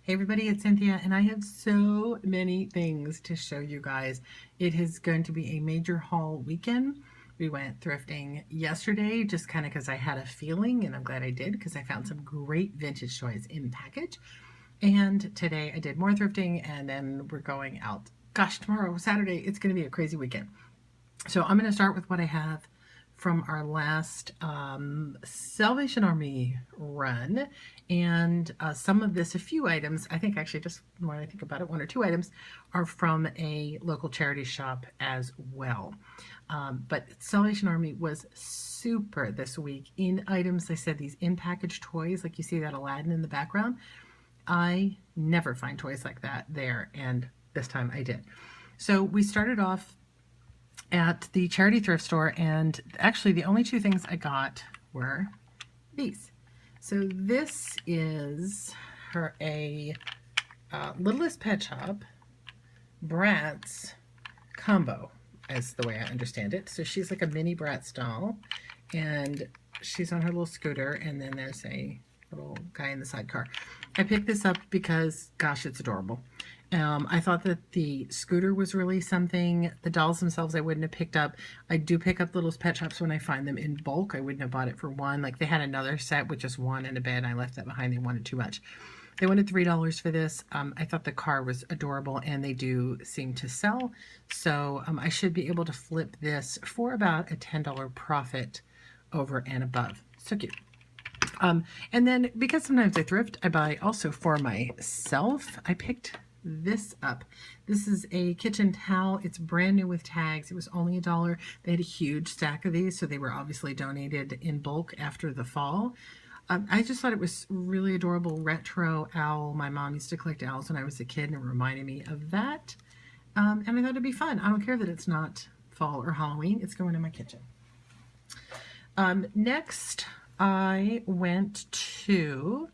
Hey everybody, it's Cynthia, and I have so many things to show you guys. It is going to be a major haul weekend. We went thrifting yesterday just kind of because I had a feeling, and I'm glad I did because I found some great vintage toys in package. And today I did more thrifting, and then we're going out. Gosh, tomorrow, Saturday, it's going to be a crazy weekend. So I'm going to start with what I have from our last Salvation Army run. And some of this, a few items, I think actually just when I think about it, one or two items are from a local charity shop as well. But Salvation Army was super this week in items. I said these in package toys, like you see that Aladdin in the background. I never find toys like that there, and this time I did. So we started off at the charity thrift store, and actually the only two things I got were these. So this is a Littlest Pet Shop Bratz combo, as the way I understand it. So she's like a mini Bratz doll, and she's on her little scooter, and then there's a little guy in the sidecar. I picked this up because, gosh, it's adorable. I thought that the scooter was really something. The dolls themselves I wouldn't have picked up. I do pick up Littlest Pet Shops when I find them in bulk. I wouldn't have bought it for one. Like they had another set with just one and a bed. I left that behind. They wanted too much. They wanted $3 for this. I thought the car was adorable, and they do seem to sell. So I should be able to flip this for about a $10 profit over and above. So cute. And then because sometimes I thrift, I buy also for myself. I picked this up. This is a kitchen towel. It's brand new with tags. It was only $1. They had a huge stack of these, so they were obviously donated in bulk after the fall. I just thought it was really adorable retro owl. My mom used to collect owls when I was a kid, and it reminded me of that. And I thought it'd be fun. I don't care that it's not fall or Halloween. It's going in my kitchen. Next, I went to,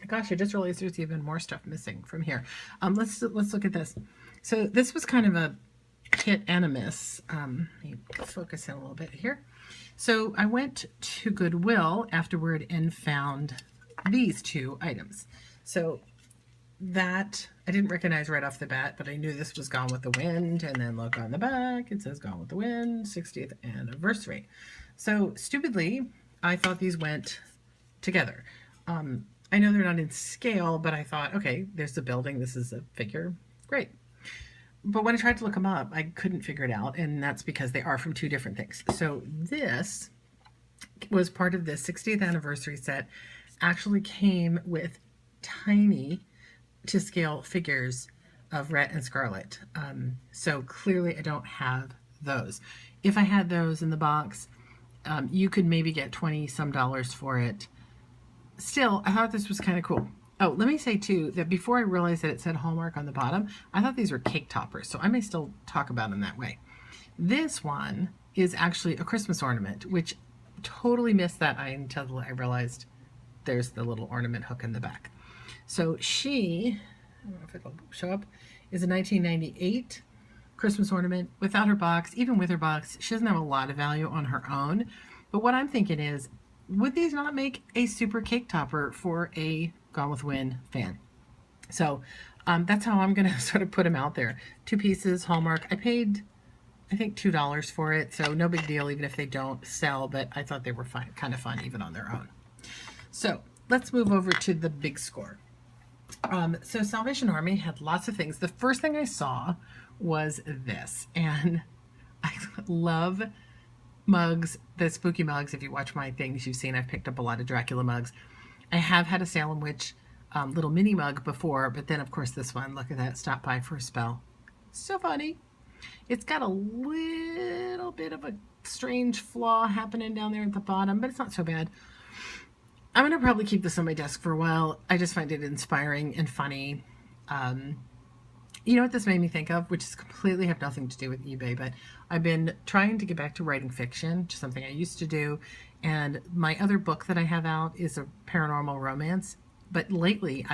gosh, I just realized there's even more stuff missing from here. Let's look at this. So this was kind of a hit and a miss. Let me focus in a little bit here. So I went to Goodwill afterward and found these two items. So that I didn't recognize right off the bat, but I knew this was Gone with the Wind. And then look on the back, it says Gone with the Wind, 60th anniversary. So stupidly, I thought these went together. I know they're not in scale, but I thought, okay, there's the building. This is a figure. Great. But when I tried to look them up, I couldn't figure it out, and that's because they are from two different things. So this was part of this 60th anniversary set, actually came with tiny to scale figures of Rhett and Scarlet. So clearly I don't have those. If I had those in the box, you could maybe get 20 some dollars for it. Still, I thought this was kind of cool. Oh, let me say too that before I realized that it said Hallmark on the bottom, I thought these were cake toppers, so I may still talk about them that way. This one is actually a Christmas ornament, which totally missed that until I realized there's the little ornament hook in the back. So she, I don't know if it'll show up, is a 1998 Christmas ornament without her box. Even with her box, she doesn't have a lot of value on her own. But what I'm thinking is, would these not make a super cake topper for a Gone with Wind fan? So that's how I'm going to sort of put them out there. 2 pieces, Hallmark. I paid, I think, $2 for it, so no big deal even if they don't sell, but I thought they were fun, kind of fun even on their own. So let's move over to the big score. So Salvation Army had lots of things. The first thing I saw was this, and I love mugs, the spooky mugs. If you watch my things, you've seen I've picked up a lot of Dracula mugs. I have had a Salem Witch little mini mug before, but then of course this one, look at that, stop by for a spell. So funny. It's got a little bit of a strange flaw happening down there at the bottom, but it's not so bad. I'm going to probably keep this on my desk for a while. I just find it inspiring and funny. You know what this made me think of, which is completely have nothing to do with eBay, but I've been trying to get back to writing fiction, which is something I used to do. And my other book that I have out is a paranormal romance. But lately,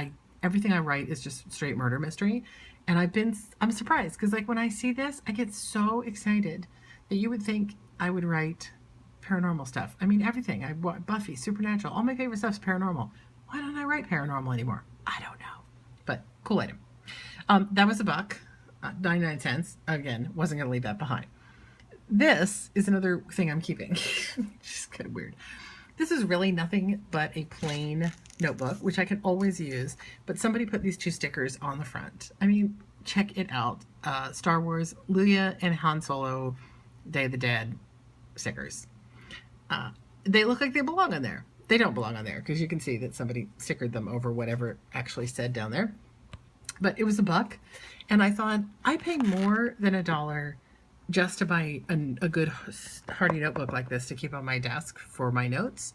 everything I write is just straight murder mystery. And I'm surprised because like when I see this, I get so excited that you would think I would write paranormal stuff. I mean, everything. Buffy, Supernatural, all my favorite stuff is paranormal. Why don't I write paranormal anymore? I don't know. Cool item. That was $1, 99 cents. Again, wasn't going to leave that behind. This is another thing I'm keeping. Just kind of weird. This is really nothing but a plain notebook, which I can always use, but somebody put these 2 stickers on the front. I mean, check it out. Star Wars, Leia and Han Solo, Day of the Dead stickers. They look like they belong on there. They don't belong on there because you can see that somebody stickered them over whatever it actually said down there. But it was $1, and I thought, I pay more than $1 just to buy a good hardy notebook like this to keep on my desk for my notes.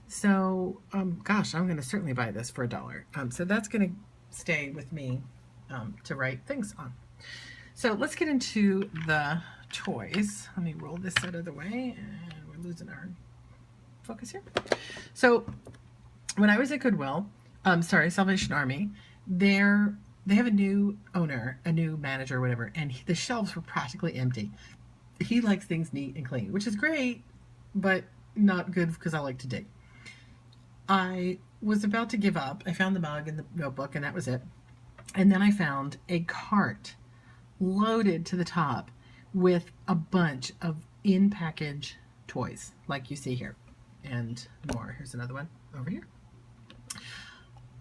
So, gosh, I'm going to certainly buy this for $1. So that's going to stay with me to write things on. So let's get into the toys. Let me roll this out of the way, and we're losing our focus here. So when I was at Goodwill, Salvation Army, they have a new owner, a new manager, whatever, and the shelves were practically empty. He likes things neat and clean, which is great, but not good because I like to dig. I was about to give up. I found the mug and the notebook, and that was it. And then I found a cart loaded to the top with a bunch of in-package toys, like you see here, and more. Here's another one over here.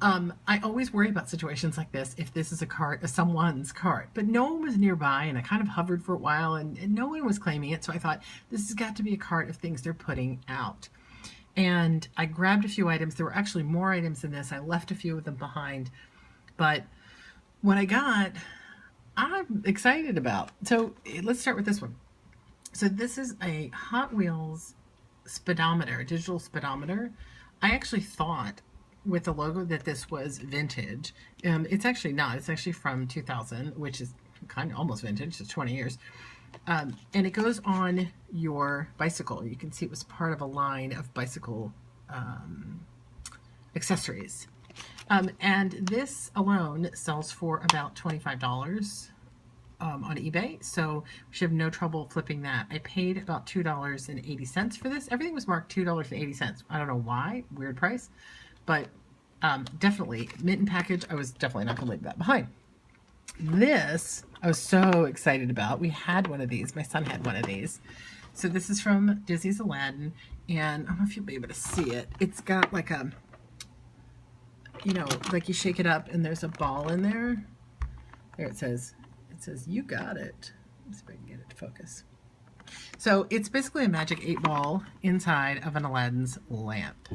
I always worry about situations like this if this is someone's cart, but no one was nearby, and I kind of hovered for a while, and no one was claiming it, so I thought, this has got to be a cart of things they're putting out. And I grabbed a few items. There were actually more items than this. I left a few of them behind, but what I got, I'm excited about. So let's start with this one. So this is a Hot Wheels speedometer, digital speedometer. I actually thought with the logo that this was vintage. It's actually not. It's actually from 2000, which is kind of almost vintage. It's 20 years. And it goes on your bicycle. You can see it was part of a line of bicycle accessories. And this alone sells for about $25 on eBay, so we should have no trouble flipping that. I paid about $2.80 for this. Everything was marked $2.80. I don't know why, weird price, but definitely mint and package. I was definitely not going to leave that behind. This I was so excited about. We had one of these. My son had one of these. So this is from Disney's Aladdin, and I don't know if you'll be able to see it. It's got like a, you know, like you shake it up and there's a ball in there. There it says, you got it. Let's see if I can get it to focus. So it's basically a magic 8-ball inside of an Aladdin's lamp.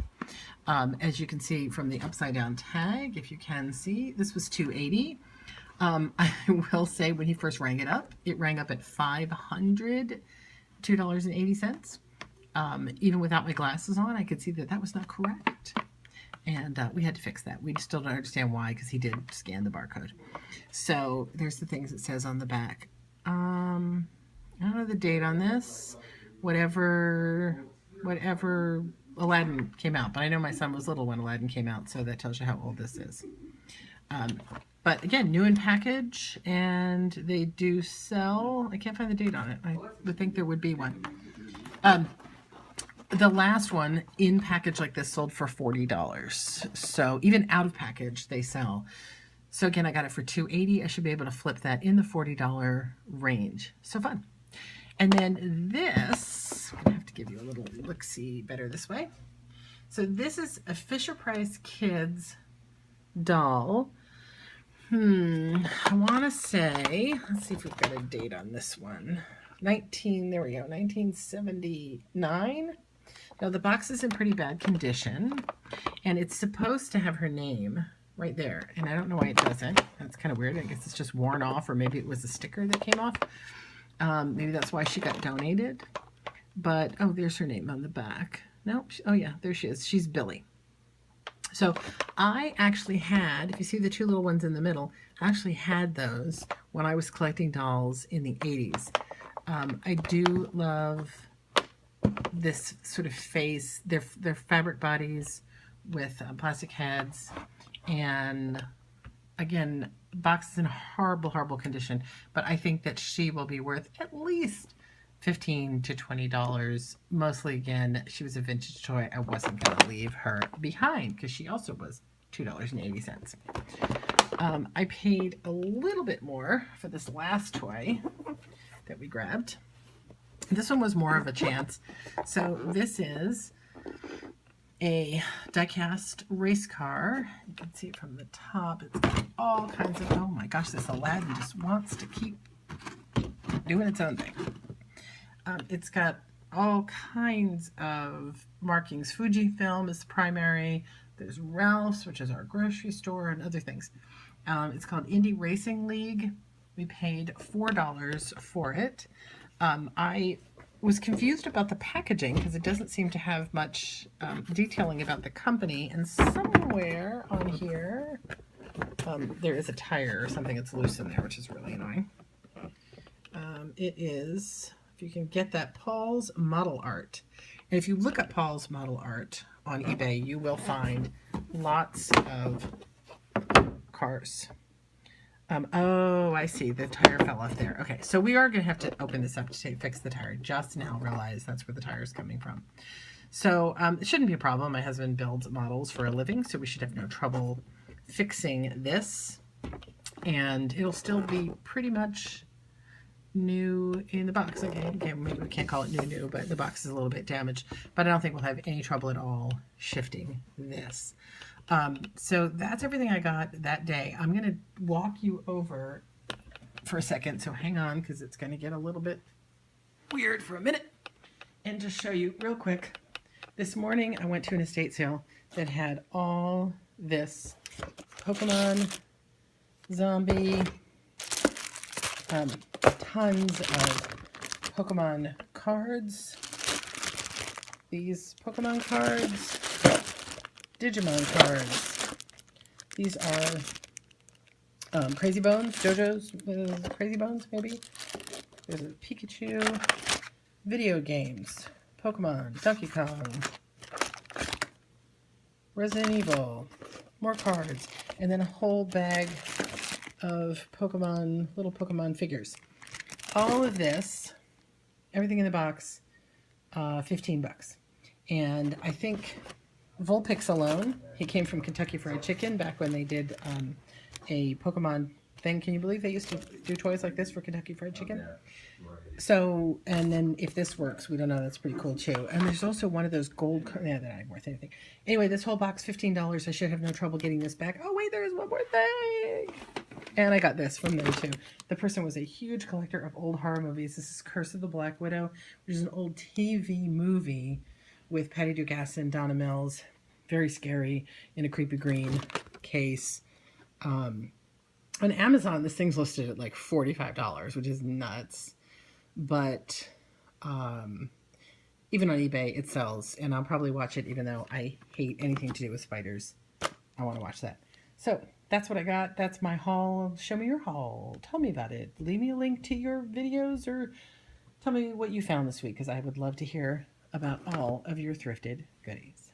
As you can see from the upside down tag, if you can see, this was $2.80. I will say when he first rang it up at $2.80. Even without my glasses on, I could see that that was not correct. And we had to fix that. We still don't understand why, because he did scan the barcode. So there's the things it says on the back. I don't know the date on this. Whatever Aladdin came out. But I know my son was little when Aladdin came out, so that tells you how old this is. But again, new in package, and they do sell. I can't find the date on it. I would think there would be one. The last one in package like this sold for $40. So even out of package, they sell. So again, I got it for $2.80. I should be able to flip that in the $40 range. So fun. And then this, I'm gonna have to give you a little look-see better this way. So this is a Fisher-Price Kids doll. I want to say, let's see if we've got a date on this one. 1979. Now the box is in pretty bad condition, and it's supposed to have her name right there, and I don't know why it doesn't. That's kind of weird. I guess it's just worn off, or maybe it was a sticker that came off. Maybe that's why she got donated. But, oh, there's her name on the back. Nope. Oh yeah, there she is. She's Billy. So I actually had, if you see the two little ones in the middle, I actually had those when I was collecting dolls in the 80s. I do love this sort of face. They're fabric bodies with plastic heads, and again, box is in horrible condition, but I think that she will be worth at least $15 to $20. Mostly, again, she was a vintage toy. I wasn't going to leave her behind because she also was $2.80. I paid a little bit more for this last toy that we grabbed. This one was more of a chance. So this is a die-cast race car. You can see it from the top. It's got all kinds of, oh my gosh, this Aladdin just wants to keep doing its own thing. It's got all kinds of markings. Fujifilm is the primary. There's Ralph's, which is our grocery store, and other things. It's called Indie Racing League. We paid $4 for it. I was confused about the packaging because it doesn't seem to have much detailing about the company. And somewhere on here, there is a tire or something that's loose in there, which is really annoying. It is, if you can get that, Paul's Model Art. And if you look at Paul's Model Art on eBay, you will find lots of cars. Oh, I see. The tire fell off there. Okay, so we are going to have to open this up to fix the tire. Just now realized that's where the tire is coming from. So it shouldn't be a problem. My husband builds models for a living, so we should have no trouble fixing this. And it'll still be pretty much new in the box. Okay, maybe we can't call it new, but the box is a little bit damaged. But I don't think we'll have any trouble at all shifting this. So that's everything I got that day. I'm going to walk you over for a second. So hang on, because it's going to get a little bit weird for a minute. And just show you real quick. This morning I went to an estate sale that had all this Pokemon, zombie, tons of Pokemon cards. These Pokemon cards. Digimon cards. These are Crazy Bones, JoJo's Crazy Bones, maybe. There's a Pikachu. Video games. Pokemon, Donkey Kong. Resident Evil. More cards. And then a whole bag of Pokemon, little Pokemon figures. All of this, everything in the box, $15. And I think Vulpix alone, he came from Kentucky Fried Chicken back when they did a Pokemon thing. Can you believe they used to do toys like this for Kentucky Fried Chicken? So, and then if this works, we don't know, that's pretty cool too. And there's also one of those gold, yeah, that ain't worth anything. Anyway, this whole box, $15. I should have no trouble getting this back. Oh wait, there is one more thing. And I got this from them too. The person was a huge collector of old horror movies. This is Curse of the Black Widow, which is an old TV movie with Patty Dugas and Donna Mills. Very scary, in a creepy green case. On Amazon, this thing's listed at like $45, which is nuts. But even on eBay, it sells. And I'll probably watch it, even though I hate anything to do with spiders. I want to watch that. So that's what I got. That's my haul. Show me your haul. Tell me about it. Leave me a link to your videos, or tell me what you found this week, because I would love to hear about all of your thrifted goodies.